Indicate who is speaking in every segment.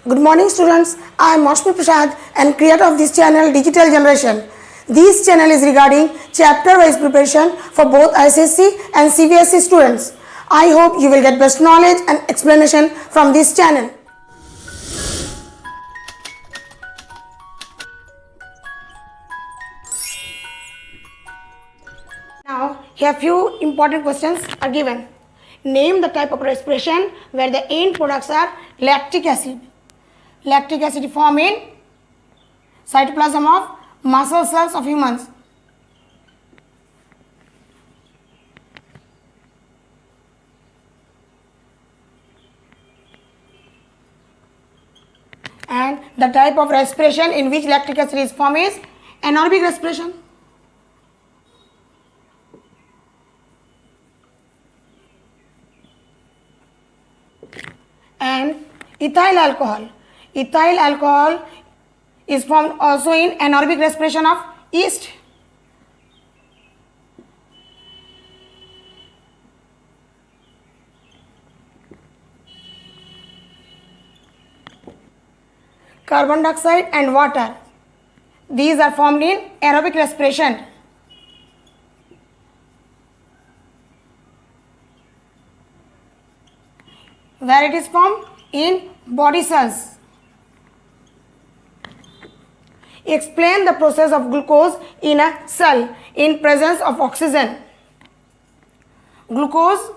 Speaker 1: Good morning students, I am Mashmi Prasad and creator of this channel Digital Generation. This channel is regarding chapter wise preparation for both ICSE and CBSE students. I hope you will get best knowledge and explanation from this channel. Now here few important questions are given. Name the type of respiration where the end products are lactic acid. Lactic acid form in cytoplasm of muscle cells of humans. And the type of respiration in which lactic acid is formed is anaerobic respiration. And ethyl alcohol. Ethyl alcohol is formed also in anaerobic respiration of yeast. Carbon dioxide and water. These are formed in aerobic respiration. Where it is formed? In body cells. Explain the process of glucose in a cell in presence of oxygen. Glucose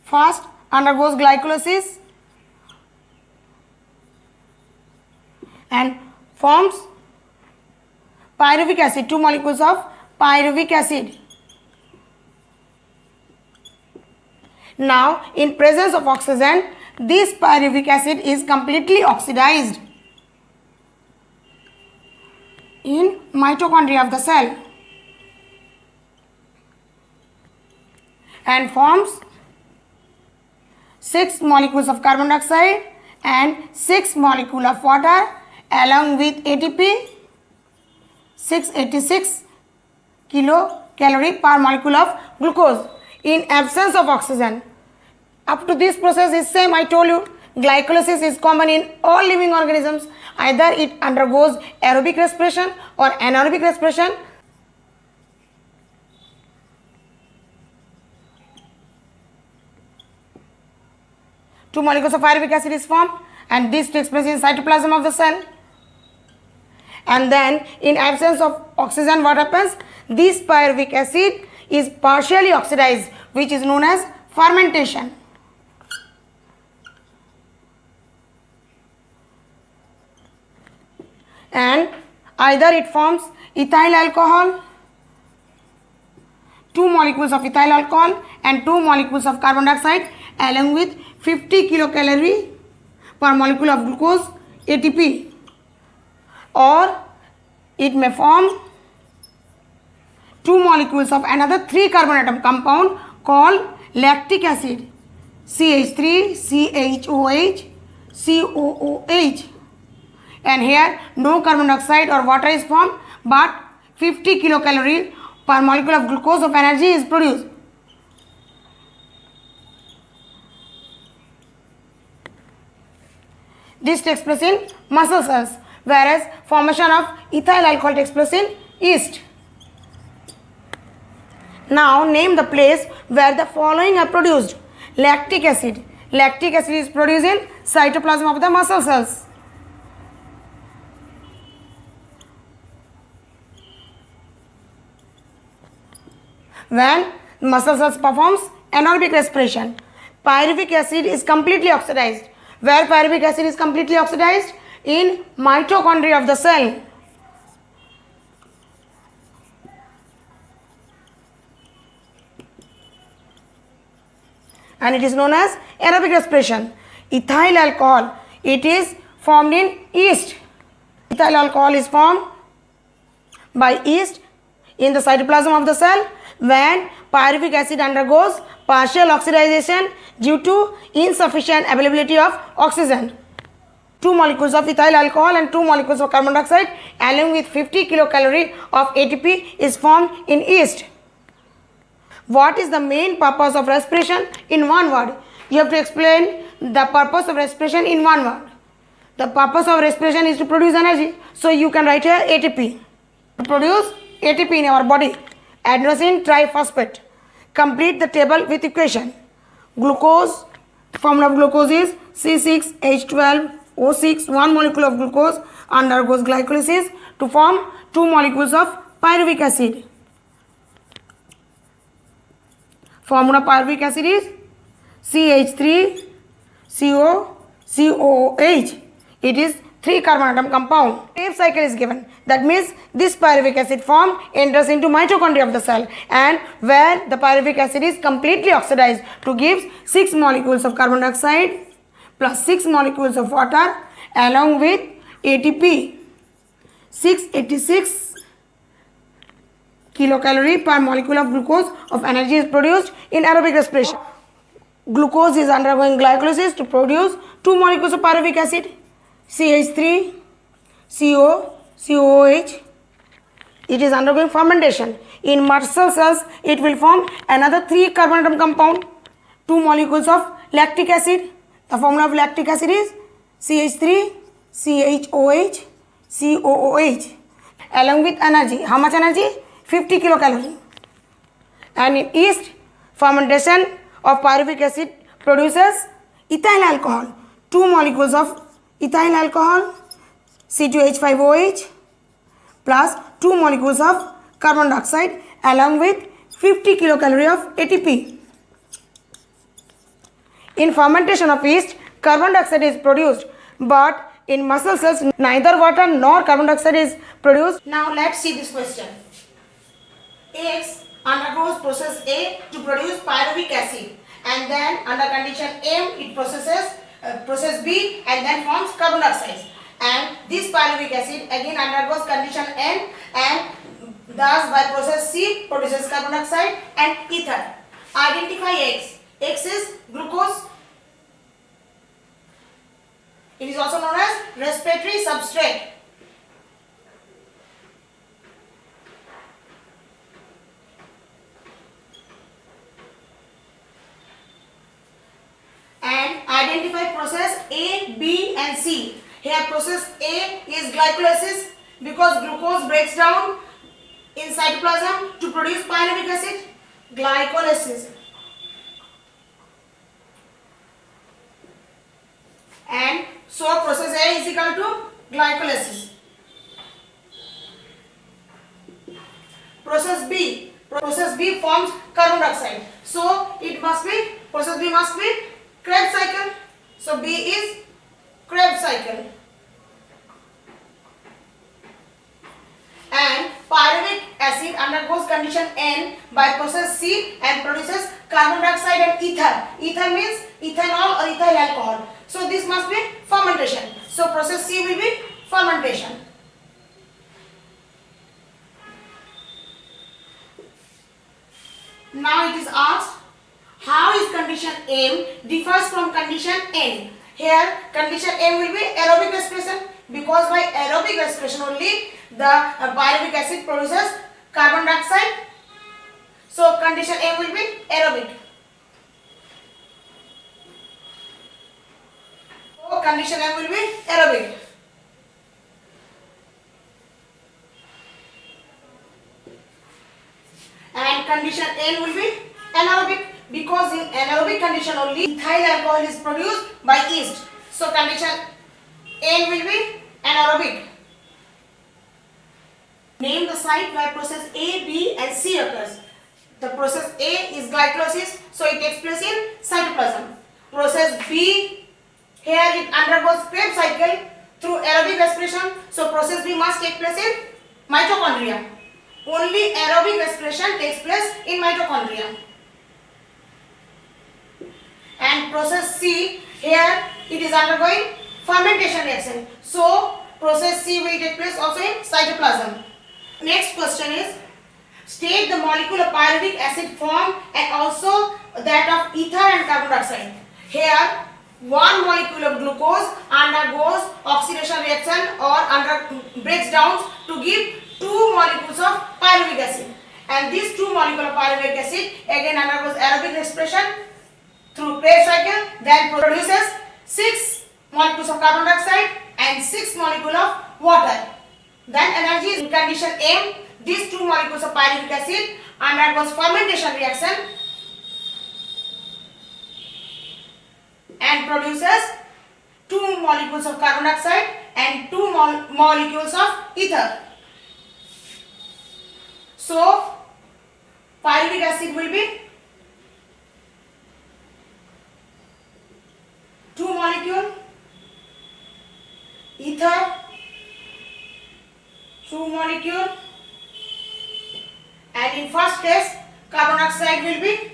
Speaker 1: first undergoes glycolysis and forms pyruvic acid, 2 molecules of pyruvic acid. Now, in presence of oxygen, this pyruvic acid is completely oxidized in mitochondria of the cell and forms 6 molecules of carbon dioxide and 6 molecules of water along with ATP, 686 kilocalorie per molecule of glucose in absence of oxygen. Up to this process is same. I told you glycolysis is common in all living organisms. Either it undergoes aerobic respiration or anaerobic respiration. Two molecules of pyruvic acid is formed and this takes place in cytoplasm of the cell. And then in absence of oxygen, what happens? This pyruvic acid is partially oxidized, which is known as fermentation. And either it forms ethyl alcohol, 2 molecules of ethyl alcohol and 2 molecules of carbon dioxide along with 50 kilocalorie per molecule of glucose, ATP, or it may form 2 molecules of another 3 carbon atom compound called lactic acid, CH3, CHOH, COOH. And here no carbon dioxide or water is formed but 50 kilocalorie per molecule of glucose of energy is produced. This takes place in muscle cells, whereas formation of ethyl alcohol takes place in yeast. Now name the place where the following are produced. Lactic acid. Lactic acid is produced in cytoplasm of the muscle cells. When muscle cells performs anaerobic respiration, pyruvic acid is completely oxidized. Where pyruvic acid is completely oxidized? In mitochondria of the cell. And it is known as aerobic respiration. Ethyl alcohol, it is formed in yeast. Ethyl alcohol is formed by yeast in the cytoplasm of the cell when pyruvic acid undergoes partial oxidization due to insufficient availability of oxygen. 2 molecules of ethyl alcohol and 2 molecules of carbon dioxide along with 50 kilocalorie of ATP is formed in yeast. What is the main purpose of respiration? In one word, you have to explain the purpose of respiration in one word. The purpose of respiration is to produce energy. So you can write here ATP. To produce ATP in our body. Adenosine triphosphate. Complete the table with equation. Glucose, formula of glucose is C6H12O6. One molecule of glucose undergoes glycolysis to form two molecules of pyruvic acid. Formula of pyruvic acid is CH3COOH. It is 3 carbon atom compound. Krebs cycle is given. That means this pyruvic acid form enters into mitochondria of the cell, and where the pyruvic acid is completely oxidized to give 6 molecules of carbon dioxide plus 6 molecules of water along with ATP. 686 kilocalorie per molecule of glucose of energy is produced in aerobic respiration. Glucose is undergoing glycolysis to produce 2 molecules of pyruvic acid, CH3COOH. It is undergoing fermentation. In muscle cells, it will form another 3 carbon atom compound, 2 molecules of lactic acid. The formula of lactic acid is CH3CHOH COOH along with energy. How much energy? 50 kilocalorie. And in yeast, fermentation of pyruvic acid produces ethyl alcohol. 2 molecules of ethyl alcohol C2H5OH plus 2 molecules of carbon dioxide along with 50 kilocalorie of ATP. In fermentation of yeast, carbon dioxide is produced, but in muscle cells neither water nor carbon dioxide is produced. Now let's see this question. X undergoes process A to produce pyruvic acid, and then under condition M it processes process B and then forms carbon dioxide, and this pyruvic acid again undergoes condition N and thus by process C produces carbon dioxide and ether. Identify X. X is glucose. It is also known as respiratory substrate. And identify process A, B and C. Here process A is glycolysis because glucose breaks down in cytoplasm to produce pyruvic acid. Glycolysis. And so process A is equal to glycolysis. Process B. Process B forms carbon dioxide. So it must be, process B must be Krebs cycle. So B is Krebs cycle. And pyruvic acid undergoes condition N by process C and produces carbon dioxide and ether. Ether means ethanol or ethyl alcohol. So this must be fermentation. So process C will be fermentation. Now it is asked, how is condition M differs from condition N? Here condition M will be aerobic respiration, because by aerobic respiration only the pyruvic acid produces carbon dioxide. So condition M will be aerobic. So condition M will be aerobic. And condition N will be anaerobic, because in anaerobic condition only ethyl alcohol is produced by yeast. So condition N will be anaerobic. Name the site where process A, B and C occurs. The process A is glycolysis, so it takes place in cytoplasm. Process B, here it undergoes Krebs cycle through aerobic respiration, so process B must take place in mitochondria. Only aerobic respiration takes place in mitochondria. And process C, here it is undergoing fermentation reaction, so process C will take place also in cytoplasm. Next question is, state the molecule of pyruvic acid form and also that of ether and carbon dioxide. Here one molecule of glucose undergoes oxidation reaction or breaks down to give 2 molecules of pyruvic acid, and these 2 molecules of pyruvic acid again undergoes aerobic respiration through Krebs cycle, then produces 6 molecules of carbon dioxide and 6 molecules of water. Then energy is in condition M. These 2 molecules of pyruvic acid undergoes fermentation reaction and produces 2 molecules of carbon dioxide and 2 molecules of ether. So pyruvic acid will be 2 molecule, ether 2 molecule, and in first case carbon dioxide will be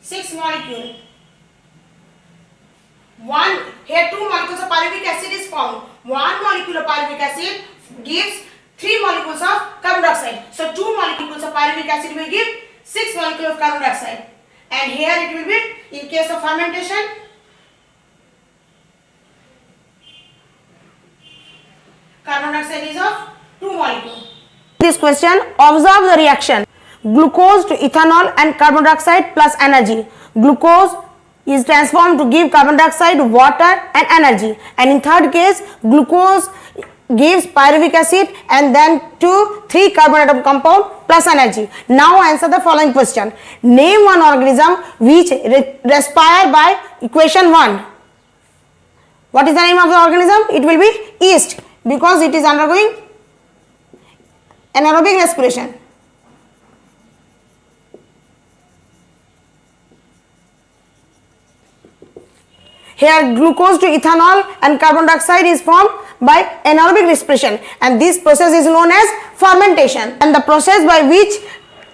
Speaker 1: 6 molecule. Here 2 molecules of pyruvic acid is found. 1 molecule of pyruvic acid gives 3 molecules of carbon dioxide. So 2 molecules of pyruvic acid will give 6 molecules of carbon dioxide. And here it will be in case of fermentation. Carbon dioxide is of 2 molecules. This question, observe the reaction. Glucose to ethanol and carbon dioxide plus energy. Glucose is transformed to give carbon dioxide, water and energy. And in third case, glucose gives pyruvic acid and then 2-3 carbon atom compound plus energy. Now answer the following question. Name one organism which respire by equation 1. What is the name of the organism? It will be yeast, because it is undergoing anaerobic respiration. Here glucose to ethanol and carbon dioxide is formed by anaerobic respiration, and this process is known as fermentation, and the process by which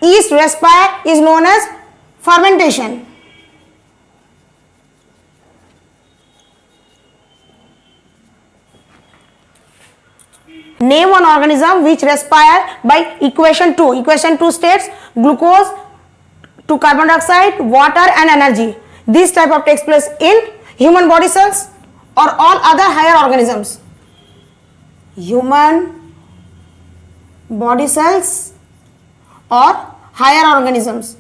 Speaker 1: yeast respire is known as fermentation. Name one organism which respire by equation 2. Equation 2 states glucose to carbon dioxide, water and energy. This type of takes place in human body cells or all other higher organisms. Human body cells or higher organisms.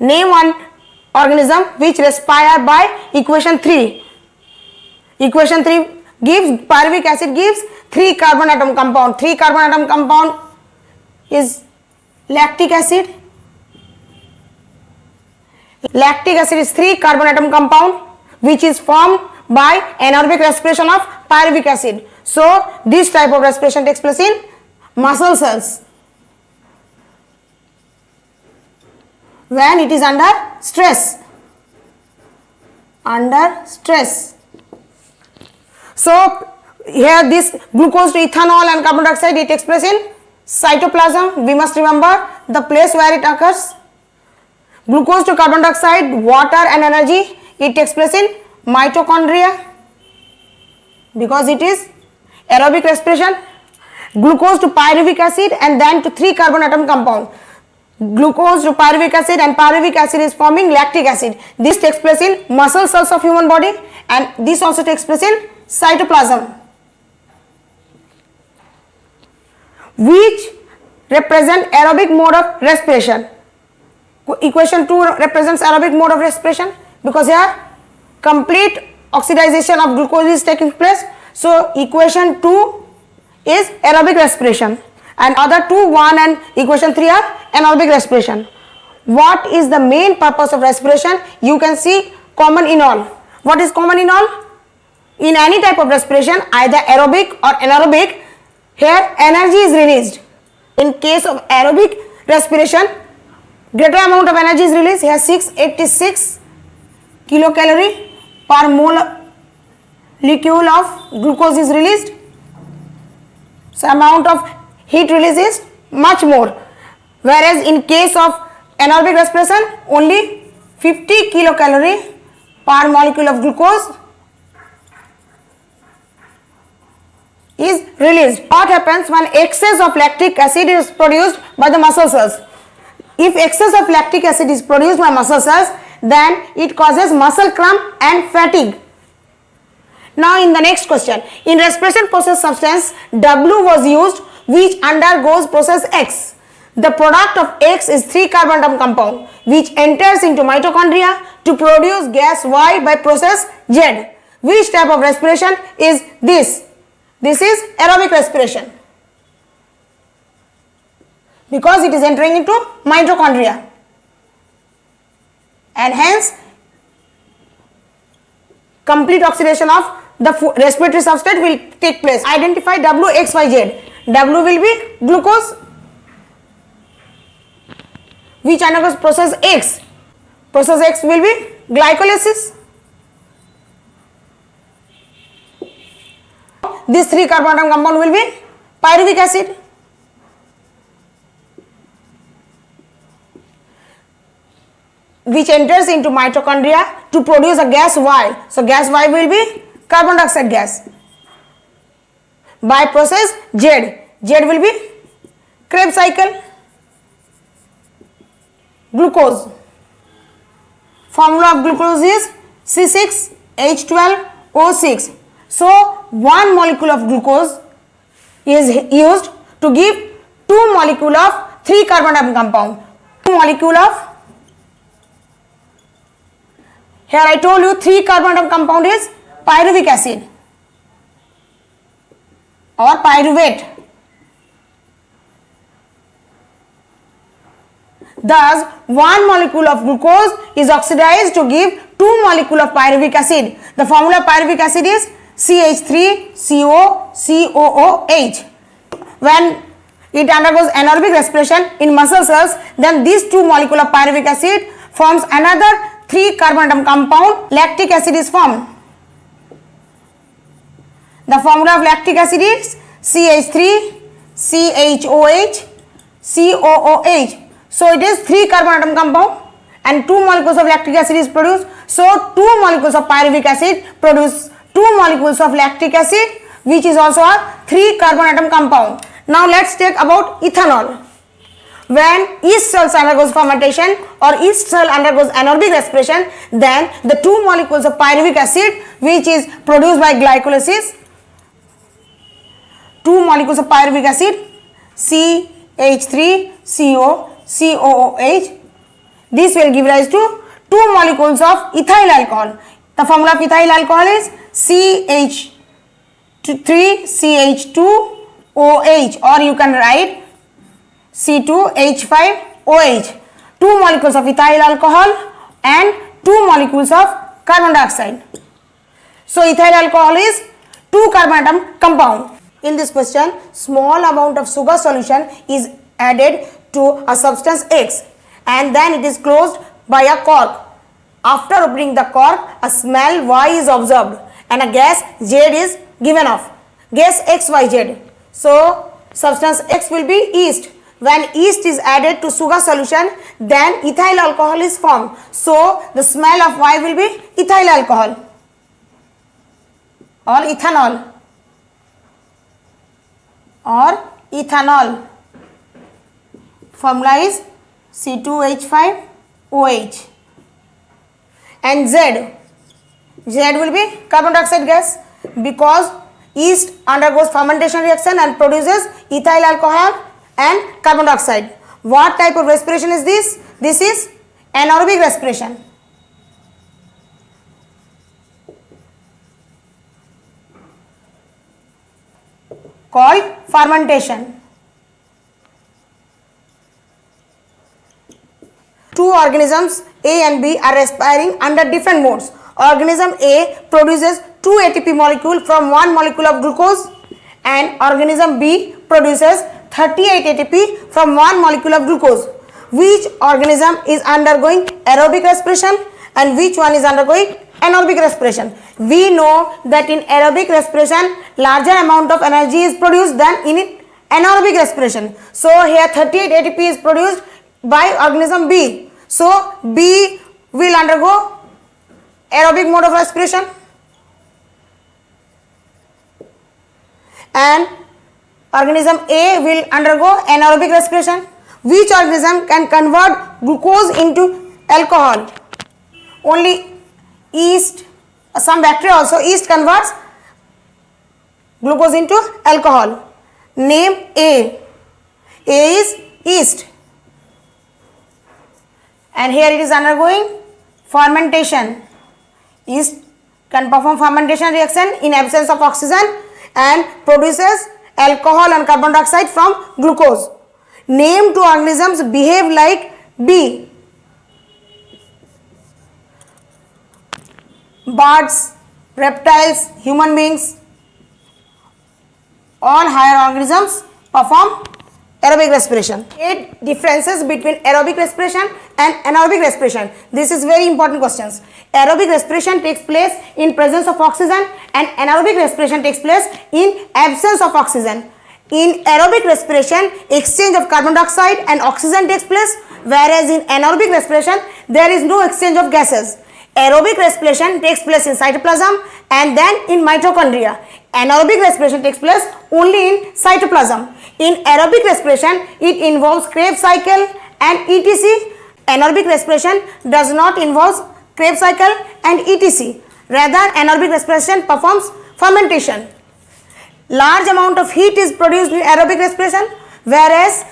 Speaker 1: Name one organism which respire by equation 3. Equation 3 gives pyruvic acid gives 3 carbon atom compound. 3 carbon atom compound is lactic acid. Lactic acid is 3 carbon atom compound which is formed by anaerobic respiration of pyruvic acid. So this type of respiration takes place in muscle cells when it is under stress. Under stress. So here this glucose to ethanol and carbon dioxide, it takes place in cytoplasm. We must remember the place where it occurs. Glucose to carbon dioxide, water and energy, it takes place in mitochondria because it is aerobic respiration. Glucose to pyruvic acid and then to 3 carbon atom compound. Glucose to pyruvic acid and pyruvic acid is forming lactic acid. This takes place in muscle cells of human body and this also takes place in cytoplasm. Which represent aerobic mode of respiration. Equation 2 represents aerobic mode of respiration because here complete oxidization of glucose is taking place. So equation 2 is aerobic respiration and other 2, 1 and equation 3 are anaerobic respiration. What is the main purpose of respiration? You can see common in all. What is common in all? In any type of respiration, either aerobic or anaerobic, here energy is released. In case of aerobic respiration, greater amount of energy is released. Here 686 kilocalorie per molecule of glucose is released. So amount of heat release is much more. Whereas in case of anaerobic respiration, only 50 kilocalorie per molecule of glucose is released. What happens when excess of lactic acid is produced by the muscle cells? If excess of lactic acid is produced by muscle cells, then it causes muscle cramp and fatigue. Now in the next question, in respiration process substance W was used which undergoes process X. The product of X is 3 carbon atom compound which enters into mitochondria to produce gas Y by process Z. Which type of respiration is this? This is aerobic respiration because it is entering into mitochondria and hence complete oxidation of the respiratory substrate will take place. Identify W, X, Y, Z. W will be glucose which undergoes process X. Process X will be glycolysis. This 3 carbon atom compound will be pyruvic acid. Which enters into mitochondria to produce a gas Y. So gas Y will be carbon dioxide gas. By process Z. Z will be Krebs cycle. Glucose. Formula of glucose is C6H12O6. So, one molecule of glucose is used to give 2 molecule of 3 carbon atom compound. 2 molecule of, here I told you 3 carbon atom compound is pyruvic acid or pyruvate. Thus, 1 molecule of glucose is oxidized to give 2 molecule of pyruvic acid. The formula of pyruvic acid is CH3COCOOH. When it undergoes anaerobic respiration in muscle cells, then these 2 molecule of pyruvic acid forms another 3 carbon atom compound. Lactic acid is formed. The formula of lactic acid is CH3CHOH So it is 3 carbon atom compound and 2 molecules of lactic acid is produced. So 2 molecules of pyruvic acid produce 2 molecules of lactic acid which is also a 3 carbon atom compound. Now let's take about ethanol. When yeast cells undergoes fermentation or yeast cell undergoes anaerobic respiration, then the 2 molecules of pyruvic acid which is produced by glycolysis, 2 molecules of pyruvic acid CH3COCOOH, this will give rise to 2 molecules of ethyl alcohol. The formula of ethyl alcohol is CH3CH2OH or you can write C2H5OH. 2 molecules of ethyl alcohol and 2 molecules of carbon dioxide. So ethyl alcohol is 2 carbon atom compound. In this question, small amount of sugar solution is added to a substance X and then it is closed by a cork. After opening the cork, a smell Y is observed and a gas Z is given off. Gas XYZ. So substance X will be yeast. When yeast is added to sugar solution, then ethyl alcohol is formed. So the smell of Y will be ethyl alcohol or ethanol or ethanol. Formula is C2H5OH. And Z will be carbon dioxide gas because yeast undergoes fermentation reaction and produces ethyl alcohol and carbon dioxide. What type of respiration is this? This is anaerobic respiration. Called fermentation. 2 organisms A and B are respiring under different modes. Organism A produces 2 ATP molecule from 1 molecule of glucose and organism B produces 38 ATP from 1 molecule of glucose. Which organism is undergoing aerobic respiration and which one is undergoing anaerobic respiration? We know that in aerobic respiration larger amount of energy is produced than in anaerobic respiration. So here 38 ATP is produced by organism B. So B will undergo aerobic mode of respiration and organism A will undergo anaerobic respiration. Which organism can convert glucose into alcohol? Only yeast, some bacteria also. Yeast converts glucose into alcohol. Name A. A is yeast. and here it is undergoing fermentation. Yeast can perform fermentation reaction in absence of oxygen and produces alcohol and carbon dioxide from glucose. Name two organisms behave like bee. Birds, reptiles, human beings, all higher organisms perform aerobic respiration. 8 differences between aerobic respiration and anaerobic respiration. This is very important questions. Aerobic respiration takes place in presence of oxygen and anaerobic respiration takes place in absence of oxygen. In aerobic respiration, exchange of carbon dioxide and oxygen takes place, whereas in anaerobic respiration, there is no exchange of gases. Aerobic respiration takes place in cytoplasm and then in mitochondria. Anaerobic respiration takes place only in cytoplasm. In aerobic respiration, it involves Krebs cycle and etc. Anaerobic respiration does not involve Krebs cycle and etc. Rather, anaerobic respiration performs fermentation. Large amount of heat is produced in aerobic respiration, whereas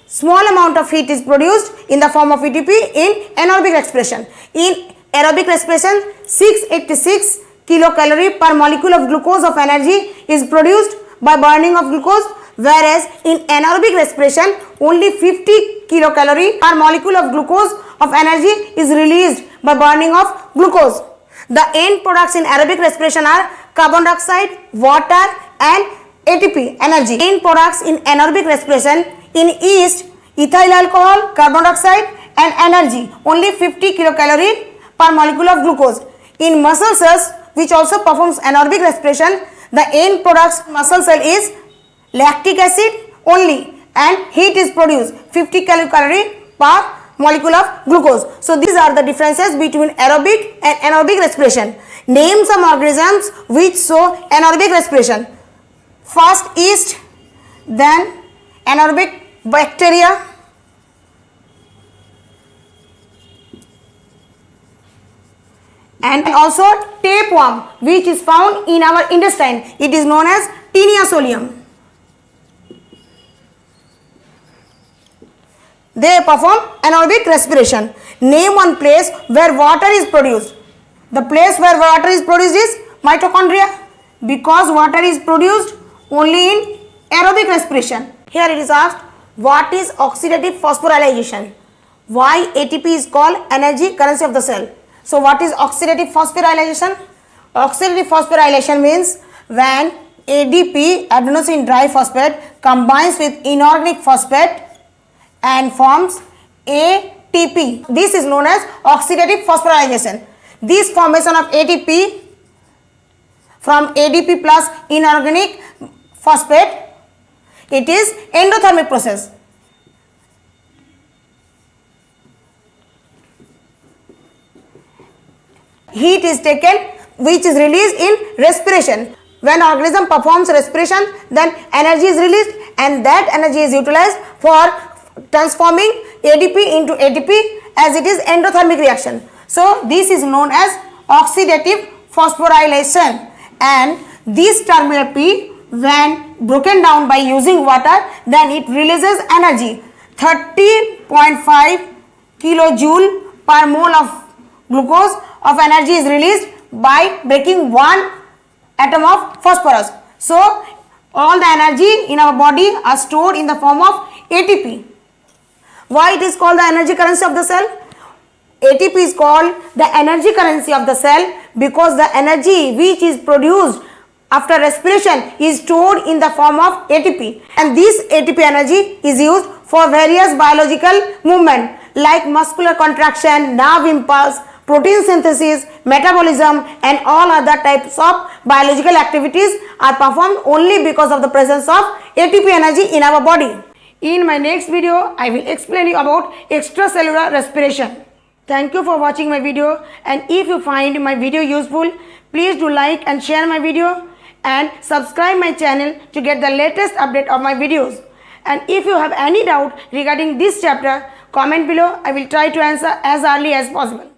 Speaker 1: small amount of heat is produced in the form of ATP in anaerobic respiration. In aerobic respiration, 686 kilocalorie per molecule of glucose of energy is produced by burning of glucose, whereas in anaerobic respiration only 50 kilocalorie per molecule of glucose of energy is released by burning of glucose. The end products in aerobic respiration are carbon dioxide, water and ATP energy. End products in anaerobic respiration in yeast, ethyl alcohol, carbon dioxide and energy, only 50 kilocalorie per molecule of glucose. In muscle cells, which also performs anaerobic respiration, the end products muscle cell is lactic acid only and heat is produced 50 kilocalorie per molecule of glucose. So these are the differences between aerobic and anaerobic respiration. Name some organisms which show anaerobic respiration. First yeast, then anaerobic bacteria, and also tapeworm, which is found in our intestine. It is known as Taenia solium. They perform anaerobic respiration. Name one place where water is produced. The place where water is produced is mitochondria, because water is produced only in aerobic respiration. Here it is asked, what is oxidative phosphorylation? Why ATP is called energy currency of the cell? So what is oxidative phosphorylation? Oxidative phosphorylation means when ADP, adenosine diphosphate, combines with inorganic phosphate and forms ATP. This is known as oxidative phosphorylation. This formation of ATP from ADP plus inorganic phosphate, it is endothermic process. Heat is taken which is released in respiration. When organism performs respiration, then energy is released and that energy is utilized for transforming ADP into ATP as it is endothermic reaction. So this is known as oxidative phosphorylation, and this terminal P when broken down by using water, then it releases energy 30.5 kilojoule per mole of glucose of energy is released by breaking one atom of phosphorus. So all the energy in our body are stored in the form of ATP. Why it is called the energy currency of the cell? ATP is called the energy currency of the cell because the energy which is produced after respiration is stored in the form of ATP, and this ATP energy is used for various biological movement like muscular contraction, nerve impulse, protein synthesis, metabolism and all other types of biological activities are performed only because of the presence of ATP energy in our body. In my next video, I will explain you about extracellular respiration. Thank you for watching my video, and if you find my video useful, please do like and share my video and subscribe my channel to get the latest update of my videos. And if you have any doubt regarding this chapter, comment below. I will try to answer as early as possible.